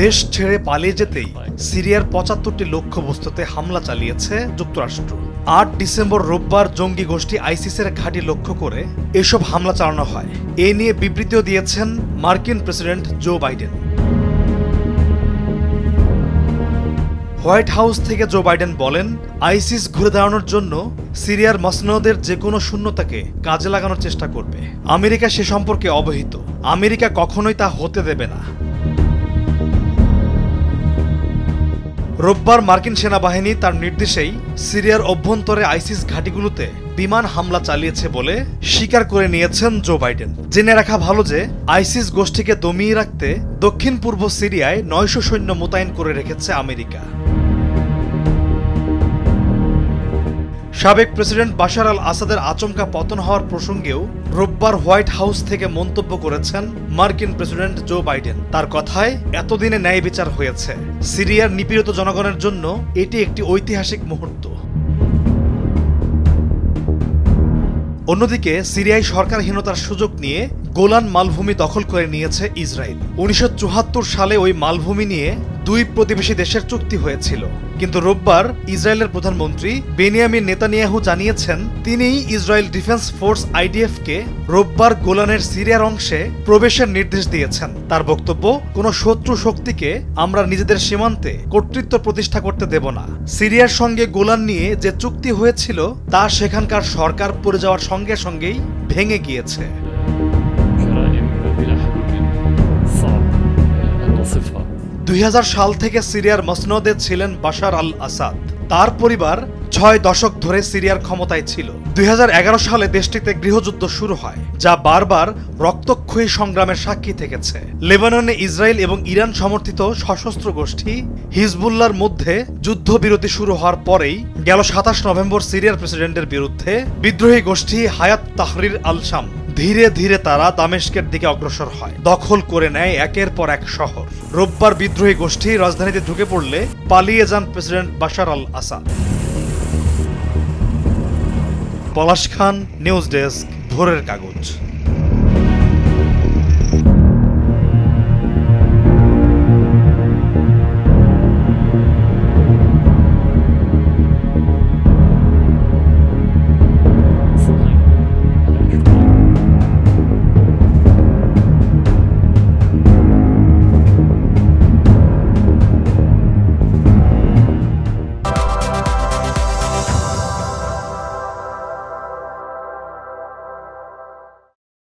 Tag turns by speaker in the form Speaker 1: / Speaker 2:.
Speaker 1: দেশ ছেড়ে পালিয়ে যেতেই সিরিয়ার ৭৫টি লক্ষ্যবস্তুতে হামলা চালিয়েছে যুক্তরাষ্ট্র। ৮ ডিসেম্বর রোববার জঙ্গি গোষ্ঠী আইসিসের ঘাঁটি লক্ষ্য করে এসব হামলা চালানো হয়। এ নিয়ে বিবৃতিও দিয়েছেন মার্কিন president Joe Biden. White House থেকে জো বাইডেন বলেন, আইসিস ঘুরে দাঁড়ানোর জন্য সিরিয়ার মসনদের যে কোনো শূন্যতাকে কাজে লাগানোর চেষ্টা করবে। আমেরিকা সে সম্পর্কে অবহিত। আমেরিকা কখনোই তা হতে দেবে না। রোববার মার্কিন সেনাবাহিনী তার নির্দেশেই সিরিয়ার অভ্যন্তরে আইসিস ঘাঁটিগুলোতে বিমান হামলা চালিয়েছে বলে স্বীকার করে নিয়েছেন জো বাইডেন। জেনে রাখা ভালো যে আইসিস গোষ্ঠীকে দমিয়ে রাখতে দক্ষিণ পূর্ব সিরিয়ায় ৯০০ সৈন্য মোতায়েন করে রেখেছে আমেরিকা। সাবেক প্রেসিডেন্ট বাশার আল আসাদের আচমকা পতন হওয়ার প্রসঙ্গেও রোববার হোয়াইট হাউস থেকে মন্তব্য করেছেন মার্কিন প্রেসিডেন্ট জো বাইডেন। তার কথায়, এতদিনে ন্যায় বিচার হয়েছে। সিরিয়ার নিপীড়িত জনগণের জন্য এটি একটি ঐতিহাসিক মুহূর্ত। অন্যদিকে সিরিয়ায় সরকারহীনতার সুযোগ নিয়ে গোলান মালভূমি দখল করে নিয়েছে ইসরায়েল। ১৯৭৪ সালে ওই মালভূমি নিয়ে দুই প্রতিবেশী দেশের চুক্তি হয়েছিল, কিন্তু রোববার ইসরায়েলের প্রধানমন্ত্রী বেনিয়ামিন নেতানিয়াহু জানিয়েছেন তিনিই ইসরায়েল ডিফেন্স ফোর্স আইডিএফকে রোববার গোলানের সিরিয়ার অংশে প্রবেশের নির্দেশ দিয়েছেন। তার বক্তব্য, কোনো শত্রু শক্তিকে আমরা নিজেদের সীমান্তে কর্তৃত্ব প্রতিষ্ঠা করতে দেব না। সিরিয়ার সঙ্গে গোলান নিয়ে যে চুক্তি হয়েছিল তা সেখানকার সরকার পড়ে যাওয়ার সঙ্গে সঙ্গেই ভেঙে গিয়েছে। ২০০০ সাল থেকে সিরিয়ার মসনদে ছিলেন বাশার আল আসাদ। তার পরিবার ৬ দশক ধরে সিরিয়ার ক্ষমতায় ছিল। ২০১১ সালে দেশটিতে গৃহযুদ্ধ শুরু হয়, যা বারবার রক্তক্ষয়ী সংগ্রামের সাক্ষী থেকেছে। লেবাননে ইসরায়েল এবং ইরান সমর্থিত সশস্ত্র গোষ্ঠী হিজবুল্লাহর মধ্যে যুদ্ধবিরতি শুরু হওয়ার পরেই গেল ২৭ নভেম্বর সিরিয়ার প্রেসিডেন্টের বিরুদ্ধে বিদ্রোহী গোষ্ঠী হায়াত তাহরির আল শাম ধীরে ধীরে তারা দামেস্কের দিকে অগ্রসর হয়, দখল করে নেয় একের পর এক শহর। রোববার বিদ্রোহী গোষ্ঠী রাজধানীতে ঢুকে পড়লে পালিয়ে যান প্রেসিডেন্ট বাশার আল আসাদ। পলাশ খান, নিউজ ডেস্ক, ভোরের কাগজ।